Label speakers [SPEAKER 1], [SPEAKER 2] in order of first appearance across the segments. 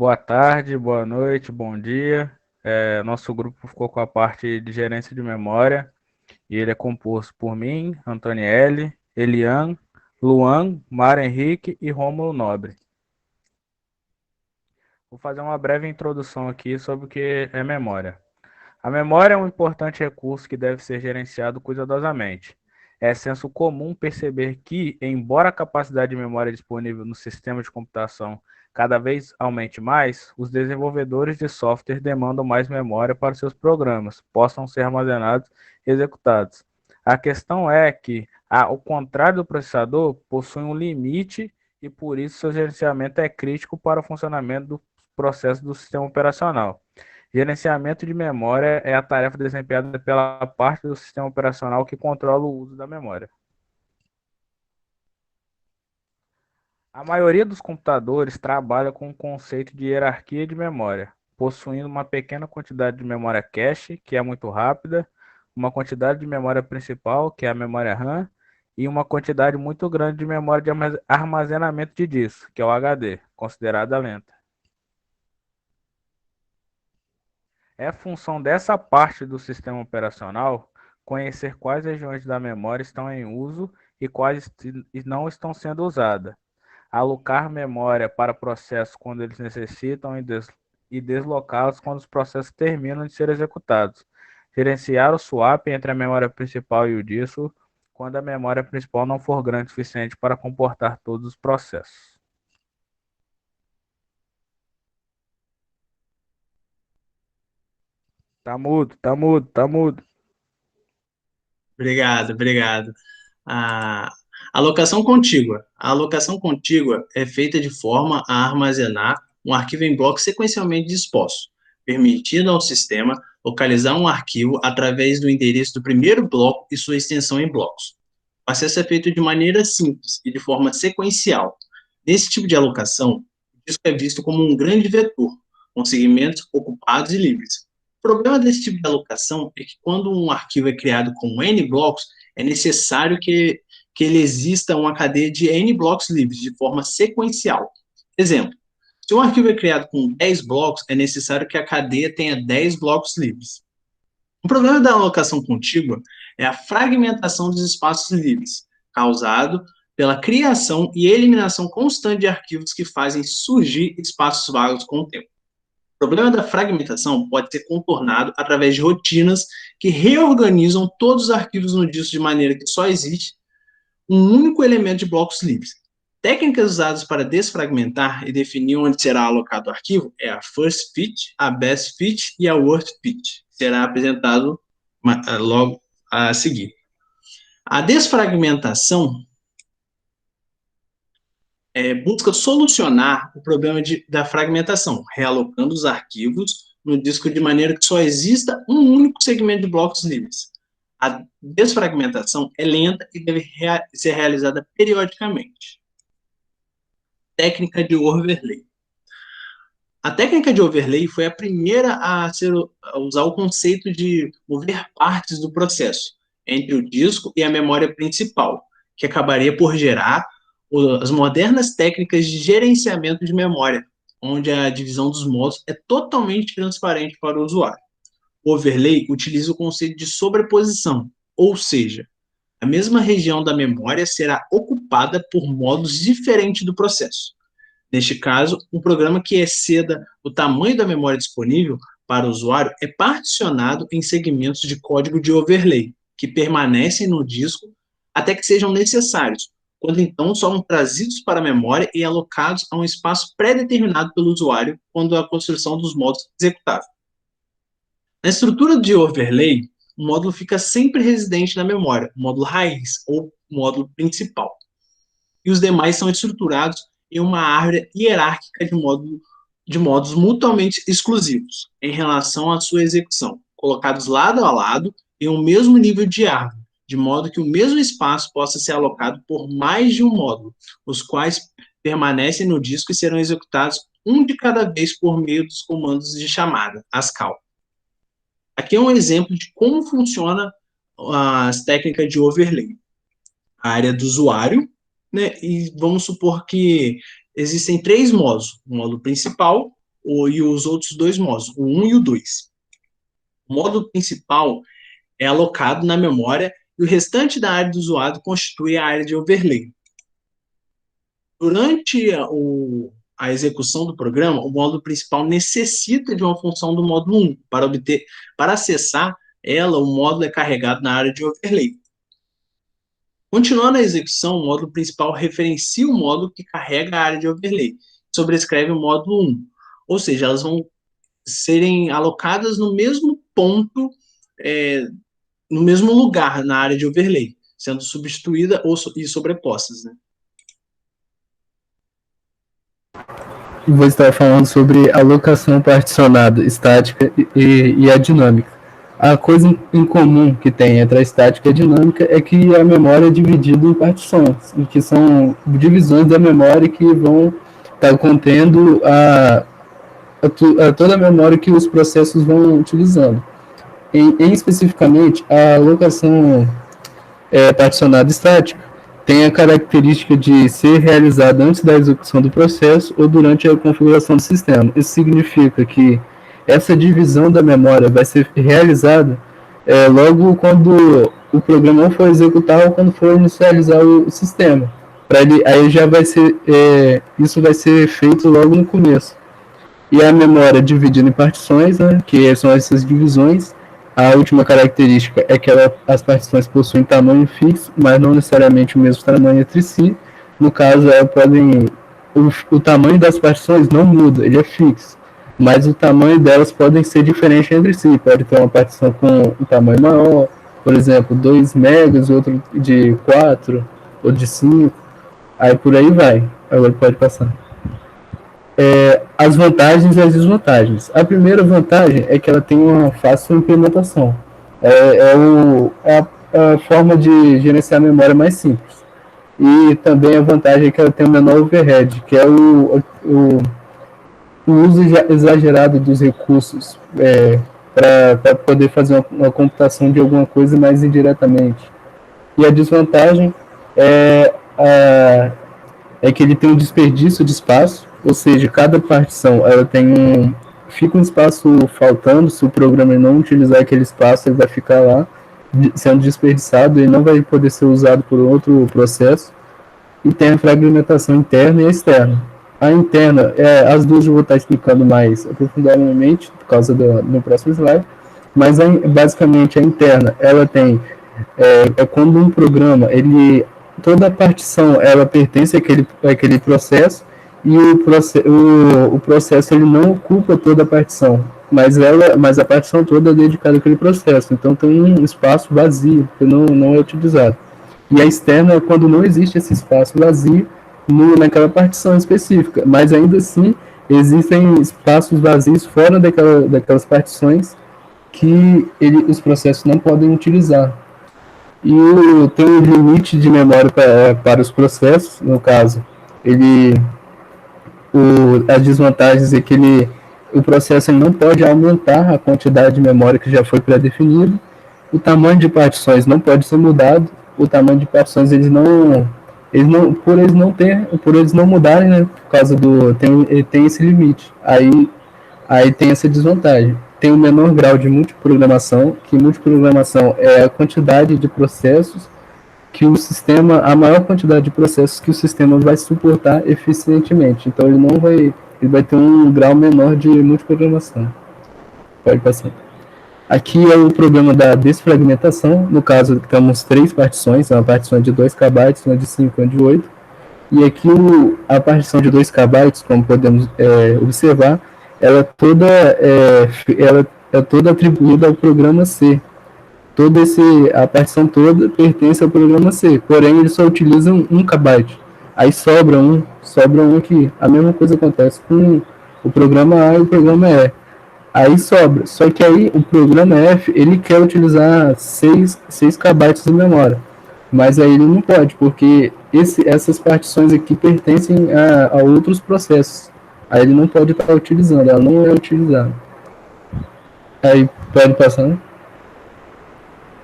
[SPEAKER 1] Boa tarde, boa noite, bom dia. Nosso grupo ficou com a parte de gerência de memória e ele é composto por mim, Antonielli, Elian, Luan, Mário Henrique e Rômulo Nobre. Vou fazer uma breve introdução aqui sobre o que é memória. A memória é um importante recurso que deve ser gerenciado cuidadosamente. É senso comum perceber que, embora a capacidade de memória disponível no sistema de computação cada vez aumente mais, os desenvolvedores de software demandam mais memória para seus programas possam ser armazenados e executados. A questão é que, ao contrário do processador, possui um limite e por isso seu gerenciamento é crítico para o funcionamento do processo do sistema operacional. Gerenciamento de memória é a tarefa desempenhada pela parte do sistema operacional que controla o uso da memória. A maioria dos computadores trabalha com o conceito de hierarquia de memória, possuindo uma pequena quantidade de memória cache, que é muito rápida, uma quantidade de memória principal, que é a memória RAM, e uma quantidade muito grande de memória de armazenamento de disco, que é o HD, considerada lenta. É função dessa parte do sistema operacional conhecer quais regiões da memória estão em uso e quais não estão sendo usadas, alocar memória para processos quando eles necessitam e deslocá-los quando os processos terminam de ser executados, gerenciar o swap entre a memória principal e o disco quando a memória principal não for grande o suficiente para comportar todos os processos. Tá mudo, tá mudo, tá mudo.
[SPEAKER 2] Obrigado, obrigado. A alocação contígua. A alocação contígua é feita de forma a armazenar um arquivo em blocos sequencialmente dispostos, permitindo ao sistema localizar um arquivo através do endereço do primeiro bloco e sua extensão em blocos. O acesso é feito de maneira simples e de forma sequencial. Nesse tipo de alocação, o disco é visto como um grande vetor, com segmentos ocupados e livres. O problema desse tipo de alocação é que quando um arquivo é criado com N blocos, é necessário que ele exista uma cadeia de N blocos livres, de forma sequencial. Exemplo, se um arquivo é criado com 10 blocos, é necessário que a cadeia tenha 10 blocos livres. O problema da alocação contígua é a fragmentação dos espaços livres, causado pela criação e eliminação constante de arquivos que fazem surgir espaços vagos com o tempo. O problema da fragmentação pode ser contornado através de rotinas que reorganizam todos os arquivos no disco de maneira que só existe um único elemento de blocos livres. Técnicas usadas para desfragmentar e definir onde será alocado o arquivo é a first fit, a best fit e a worst fit. Será apresentado logo a seguir. A desfragmentação busca solucionar o problema da fragmentação, realocando os arquivos no disco de maneira que só exista um único segmento de blocos livres. A desfragmentação é lenta e deve ser realizada periodicamente. Técnica de overlay. A técnica de overlay foi a primeira a usar o conceito de mover partes do processo entre o disco e a memória principal, que acabaria por gerar as modernas técnicas de gerenciamento de memória, onde a divisão dos modos é totalmente transparente para o usuário. O overlay utiliza o conceito de sobreposição, ou seja, a mesma região da memória será ocupada por modos diferentes do processo. Neste caso, um programa que exceda o tamanho da memória disponível para o usuário é particionado em segmentos de código de overlay, que permanecem no disco até que sejam necessários, quando então são trazidos para a memória e alocados a um espaço pré-determinado pelo usuário quando a construção dos módulos é executável. Na estrutura de overlay, o módulo fica sempre residente na memória, o módulo raiz ou módulo principal. E os demais são estruturados em uma árvore hierárquica de modos mutuamente exclusivos em relação à sua execução, colocados lado a lado em um mesmo nível de árvore, de modo que o mesmo espaço possa ser alocado por mais de um módulo, os quais permanecem no disco e serão executados um de cada vez por meio dos comandos de chamada, as call. Aqui é um exemplo de como funciona as técnicas de overlay. A área do usuário, né, e vamos supor que existem três modos: o módulo principal, e os outros dois modos, o 1 e o 2. O módulo principal é alocado na memória e o restante da área do usuário constitui a área de overlay. Durante a execução do programa, o módulo principal necessita de uma função do módulo 1. Para acessar ela, o módulo é carregado na área de overlay. Continuando a execução, o módulo principal referencia o módulo que carrega a área de overlay, sobrescreve o módulo 1. Ou seja, elas vão serem alocadas no mesmo ponto, no mesmo lugar na área de overlay, sendo substituída e sobrepostas, né?
[SPEAKER 3] Vou estar falando sobre alocação particionada, estática e a dinâmica. A coisa em comum que tem entre a estática e a dinâmica é que a memória é dividida em partições, que são divisões da memória que vão estar contendo toda a memória que os processos vão utilizando. Especificamente, a alocação particionada estática tem a característica de ser realizada antes da execução do processo ou durante a configuração do sistema. Isso significa que essa divisão da memória vai ser realizada logo quando o programa for executar ou quando for inicializar o sistema. Aí já vai ser, isso vai ser feito logo no começo. E a memória é dividida em partições, né, que são essas divisões. A última característica é que as partições possuem tamanho fixo, mas não necessariamente o mesmo tamanho entre si. No caso, o tamanho das partições não muda, ele é fixo. Mas o tamanho delas podem ser diferentes entre si. Pode ter uma partição com um tamanho maior, por exemplo, 2 megas, outro de 4 ou de 5. Aí por aí vai. Agora pode passar. As vantagens e as desvantagens. A primeira vantagem é que ela tem uma fácil implementação. A forma de gerenciar a memória mais simples. E também a vantagem é que ela tem um menor overhead, que é o uso exagerado dos recursos para poder fazer uma computação de alguma coisa mais indiretamente. E a desvantagem é que ele tem um desperdício de espaço, ou seja, cada partição ela fica um espaço faltando. Se o programa não utilizar aquele espaço, ele vai ficar lá sendo desperdiçado e não vai poder ser usado por outro processo. E tem a fragmentação interna e externa. A interna, as duas eu vou estar explicando mais aprofundadamente por causa no próximo slide, mas basicamente a interna, ela tem quando um programa, toda a partição ela pertence àquele processo, e o processo ele não ocupa toda a partição, mas a partição toda é dedicada àquele processo, então tem um espaço vazio que não é utilizado. E a externa é quando não existe esse espaço vazio naquela partição específica, mas ainda assim existem espaços vazios fora daquelas partições que os processos não podem utilizar. E tem um limite de memória para os processos, no caso, as desvantagens é que o processo não pode aumentar a quantidade de memória que já foi pré-definido, o tamanho de partições não pode ser mudado, o tamanho de partições por eles não mudarem, né, por causa tem esse limite, aí tem essa desvantagem. Tem um menor grau de multiprogramação, que multiprogramação é a quantidade de processos a maior quantidade de processos que o sistema vai suportar eficientemente. Então ele vai ter um grau menor de multiprogramação. Pode passar. Aqui é o problema da desfragmentação. No caso, temos 3 partições, uma partição de 2 KB, uma de 5 e uma de 8. E aqui a partição de 2 KB, como podemos observar, ela é toda atribuída ao programa C. A partição toda pertence ao programa C, porém eles só utilizam 1 KB. Aí sobra um aqui. A mesma coisa acontece com o programa A e o programa E. Aí sobra. Só que aí o programa F, ele quer utilizar 6 KB de memória. Mas aí ele não pode, porque essas partições aqui pertencem a outros processos. Aí ele não pode estar utilizando, ela não é utilizada. Aí pode passar, né?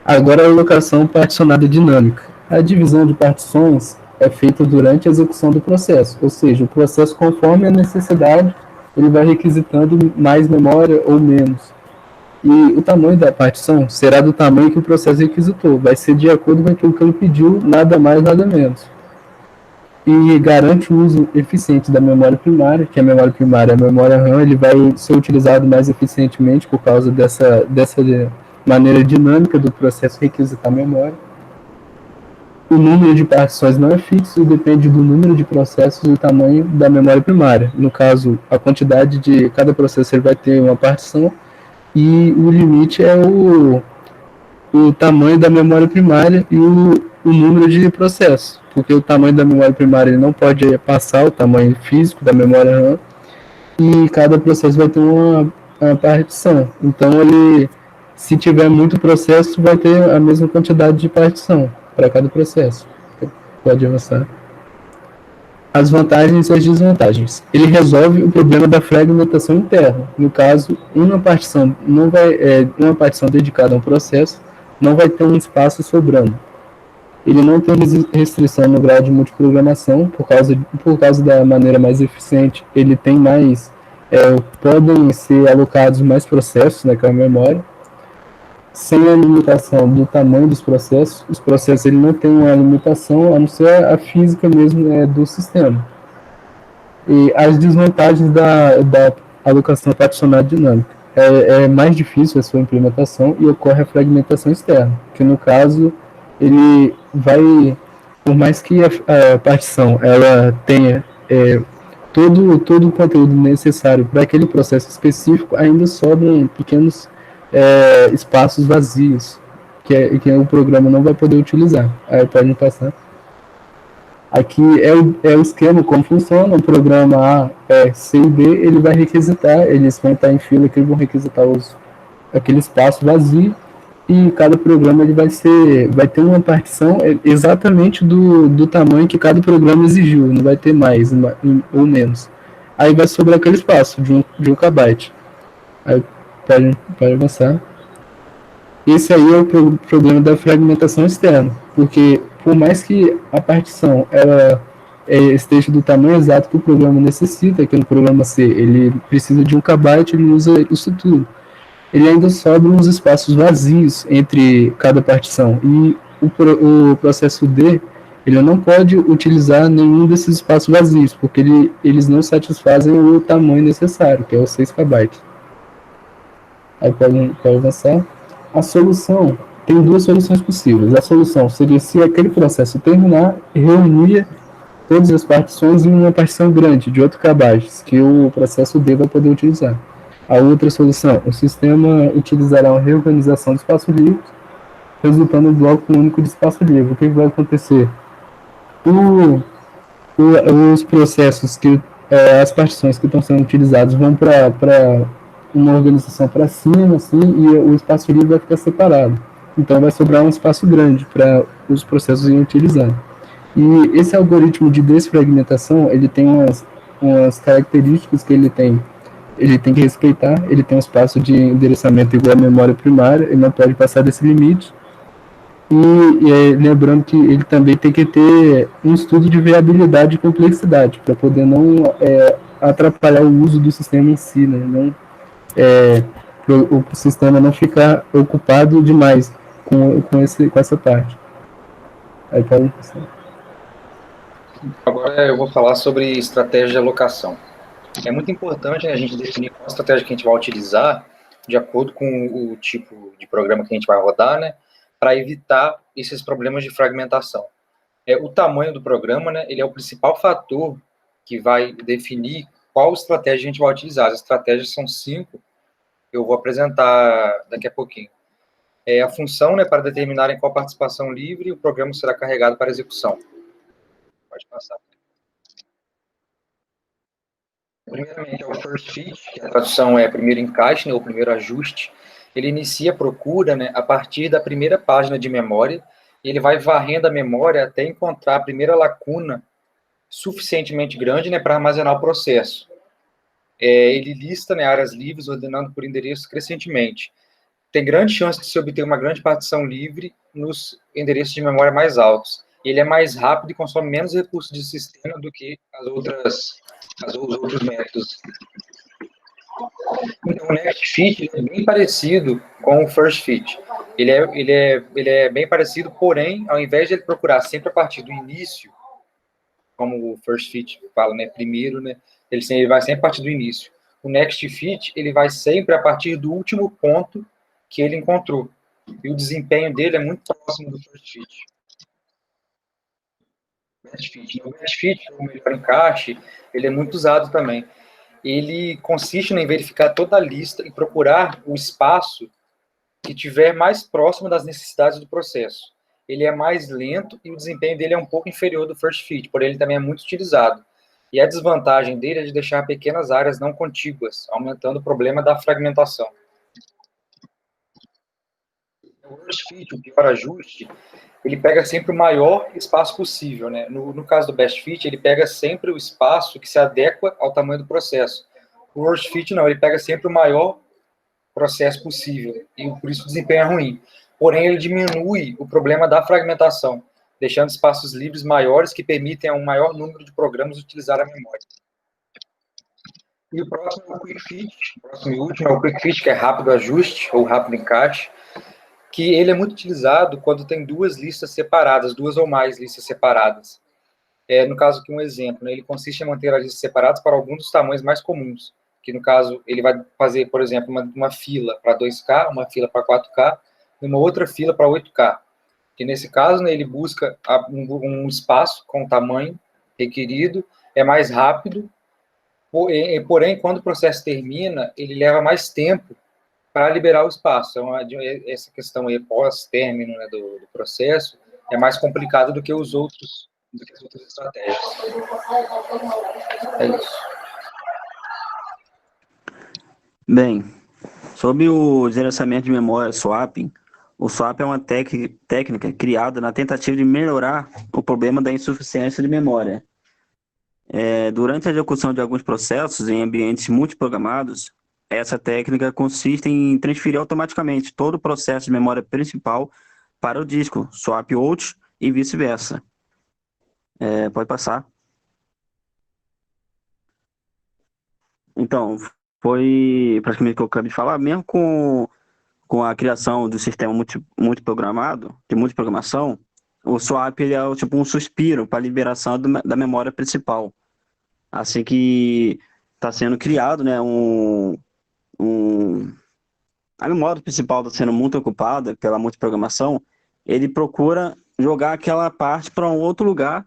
[SPEAKER 3] Agora a alocação particionada dinâmica. A divisão de partições é feita durante a execução do processo, ou seja, o processo conforme a necessidade ele vai requisitando mais memória ou menos. E o tamanho da partição será do tamanho que o processo requisitou, vai ser de acordo com aquilo que ele pediu, nada mais, nada menos. E garante o uso eficiente da memória primária, que a memória primária, a memória RAM, ele vai ser utilizado mais eficientemente por causa dessa maneira dinâmica do processo requisitar memória. O número de partições não é fixo e depende do número de processos e do tamanho da memória primária. No caso, a quantidade de cada processo ele vai ter uma partição e o limite é o tamanho da memória primária e o número de processos, porque o tamanho da memória primária ele não pode passar o tamanho físico da memória RAM e cada processo vai ter uma partição. Então, se tiver muito processo, vai ter a mesma quantidade de partição para cada processo. Pode avançar. As vantagens e as desvantagens. Ele resolve o problema da fragmentação interna. No caso, uma partição dedicada a um processo não vai ter um espaço sobrando. Ele não tem restrição no grau de multiprogramação, por causa da maneira mais eficiente, ele tem mais, podem ser alocados mais processos naquela memória, sem a limitação do tamanho dos processos. Os processos ele não tem uma limitação, a não ser a física mesmo do sistema. E as desvantagens da alocação particionada dinâmica. É mais difícil a sua implementação e ocorre a fragmentação externa, que no caso ele vai, por mais que a partição ela tenha todo o conteúdo necessário para aquele processo específico, ainda sobram pequenos espaços vazios que o programa não vai poder utilizar. Aí pode passar. Aqui é o esquema, como funciona. O programa A, C e D, ele vai requisitar, eles vão estar em fila que eles vão requisitar aquele espaço vazio, e cada programa ele vai ter uma partição exatamente do tamanho que cada programa exigiu, não vai ter mais ou menos. Aí vai sobrar aquele espaço de 1 KB. Aí pode avançar. Esse aí é o problema da fragmentação externa, porque por mais que a partição ela esteja do tamanho exato que o programa necessita, que no programa C ele precisa de 1 KB, ele usa isso tudo. Ele ainda sobra uns espaços vazios entre cada partição, e o processo D ele não pode utilizar nenhum desses espaços vazios, porque eles não satisfazem o tamanho necessário, que é o 6 KB. Aí pode avançar. A solução, tem 2 soluções possíveis. A solução seria, se aquele processo terminar, reunir todas as partições em uma partição grande, de 8 KB, que o processo D vai poder utilizar. A outra solução, o sistema utilizará uma reorganização de espaço livre, resultando em um bloco único de espaço livre. O que vai acontecer? Os processos, as partições que estão sendo utilizadas vão para uma organização para cima, assim, e o espaço livre vai ficar separado. Então vai sobrar um espaço grande para os processos irem utilizando. E esse algoritmo de desfragmentação, ele tem umas características que ele tem que respeitar. Ele tem um espaço de endereçamento igual à memória primária, ele não pode passar desse limite. E lembrando que ele também tem que ter um estudo de viabilidade e complexidade, para poder não atrapalhar o uso do sistema em si, né? Não, o sistema não ficar ocupado demais com essa parte. Aí pode passar.
[SPEAKER 4] Agora eu vou falar sobre estratégia de alocação. É muito importante, né, a gente definir qual estratégia que a gente vai utilizar de acordo com o tipo de programa que a gente vai rodar, né, para evitar esses problemas de fragmentação. O tamanho do programa, né, ele é o principal fator que vai definir qual estratégia a gente vai utilizar. As estratégias são 5, eu vou apresentar daqui a pouquinho. A função, né, para determinar em qual participação livre o programa será carregado para execução. Pode passar. Primeiramente, é o first fit, que a tradução é primeiro encaixe, né, ou primeiro ajuste. Ele inicia a procura, né, a partir da primeira página de memória, e ele vai varrendo a memória até encontrar a primeira lacuna suficientemente grande, né, para armazenar o processo. Ele lista, né, áreas livres, ordenando por endereços crescentemente. Tem grande chance de se obter uma grande partição livre nos endereços de memória mais altos. Ele é mais rápido e consome menos recursos de sistema do que os outros métodos. Então, o Next Fit é bem parecido com o First Fit. Ele é bem parecido, porém, ao invés de ele procurar sempre a partir do início, como o First Fit fala, né, primeiro, né, ele vai sempre a partir do início. O Next Fit, ele vai sempre a partir do último ponto que ele encontrou. E o desempenho dele é muito próximo do First Fit. O Best Fit, o melhor encaixe, ele é muito usado também. Ele consiste em verificar toda a lista e procurar o espaço que tiver mais próximo das necessidades do processo. Ele é mais lento e o desempenho dele é um pouco inferior do First Fit, porém ele também é muito utilizado. E a desvantagem dele é de deixar pequenas áreas não contíguas, aumentando o problema da fragmentação. O Worst Fit, o pior ajuste, ele pega sempre o maior espaço possível, né? No caso do Best Fit, ele pega sempre o espaço que se adequa ao tamanho do processo. O Worst Fit não, ele pega sempre o maior processo possível, e por isso o desempenho é ruim. Porém, ele diminui o problema da fragmentação, deixando espaços livres maiores que permitem a um maior número de programas utilizar a memória. E o próximo é o Quick Fit, o próximo e último é o Quick Fit, que é rápido ajuste ou rápido encaixe, que ele é muito utilizado quando tem duas listas separadas, duas ou mais listas separadas. No caso aqui, um exemplo, né, ele consiste em manter as listas separadas para alguns dos tamanhos mais comuns, que no caso, ele vai fazer, por exemplo, uma fila para 2K, uma fila para 4K, e uma outra fila para 8K. Que nesse caso, né, ele busca um espaço com o tamanho requerido, é mais rápido, porém, quando o processo termina, ele leva mais tempo para liberar o espaço. Então, essa questão aí pós-término, né, do processo é mais complicado do que as outras estratégias. É isso.
[SPEAKER 5] Bem, sobre o gerenciamento de memória swapping, o swap é uma técnica criada na tentativa de melhorar o problema da insuficiência de memória. Durante a execução de alguns processos em ambientes multiprogramados, essa técnica consiste em transferir automaticamente todo o processo de memória principal para o disco, swap out e vice-versa. Pode passar. Então, foi praticamente o que eu acabei de falar, mesmo com a criação do sistema multiprogramado, de multiprogramação, o swap ele é tipo um suspiro para a liberação da memória principal. Assim que está sendo criado, né, a memória principal está sendo muito ocupada pela multiprogramação, ele procura jogar aquela parte para um outro lugar,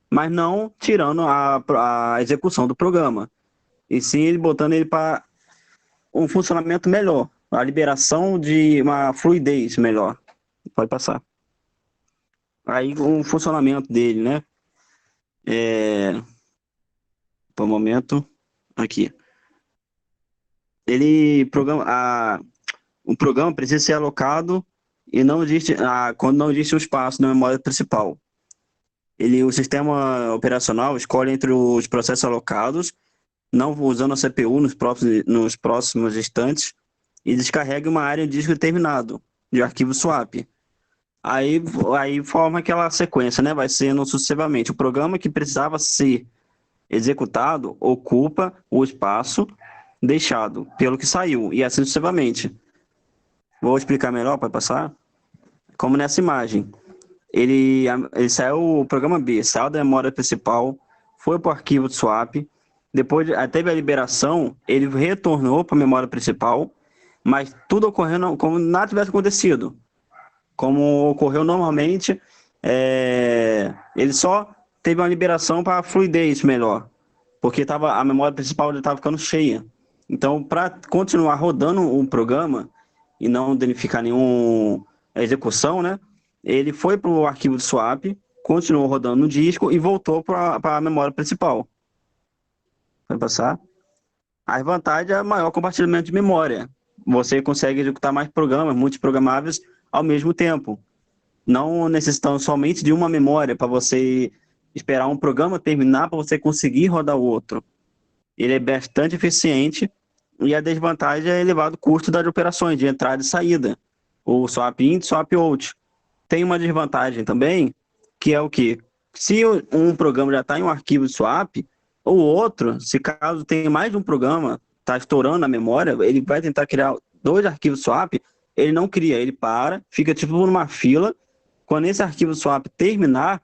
[SPEAKER 5] mas não tirando a execução do programa, e sim ele botando ele para um funcionamento melhor, a liberação de uma fluidez melhor. Pode passar. Aí o funcionamento dele, né? Por um momento, aqui. O programa precisa ser alocado e não existe, quando não existe um espaço na memória principal. O sistema operacional escolhe entre os processos alocados, não usando a CPU nos próximos instantes, e descarrega uma área de disco determinado, de arquivo swap. Aí forma aquela sequência, né? Vai sendo sucessivamente. O programa que precisava ser executado ocupa o espaço deixado pelo que saiu, e assim sucessivamente. Vou explicar melhor, pode passar? Como nessa imagem. Ele saiu, o programa B saiu da memória principal, foi para o arquivo de swap, depois teve a liberação, ele retornou para a memória principal, mas tudo ocorrendo como nada tivesse acontecido. Como ocorreu normalmente, ele só teve uma liberação para fluidez melhor, porque a memória principal estava ficando cheia. Então, para continuar rodando o programa e não danificar nenhuma execução, né, ele foi para o arquivo de swap, continuou rodando no disco e voltou para a memória principal. Vai passar? A vantagem é maior compartilhamento de memória. Você consegue executar mais programas multiprogramáveis ao mesmo tempo, não necessitando somente de uma memória para você esperar um programa terminar para você conseguir rodar o outro. Ele é bastante eficiente e a desvantagem é elevado custo das operações de entrada e saída, o swap in e swap out. Tem uma desvantagem também, que é o quê? Se um programa já está em um arquivo de swap, o outro, se caso tenha mais de um programa tá estourando a memória, ele vai tentar criar 2 arquivos swap, ele não cria, ele para, fica tipo numa fila, quando esse arquivo swap terminar,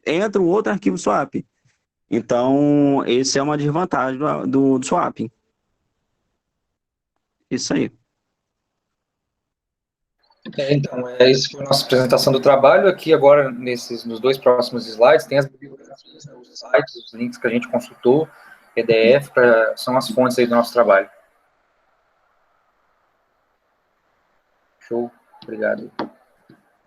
[SPEAKER 5] entra um outro arquivo swap. Então, esse é uma desvantagem do swapping. Isso aí.
[SPEAKER 4] Então, essa foi a nossa apresentação do trabalho. Aqui agora, nos 2 próximos slides, tem as bibliografias, né, os sites, os links que a gente consultou, PDF, são as fontes aí do nosso trabalho. Show. Obrigado.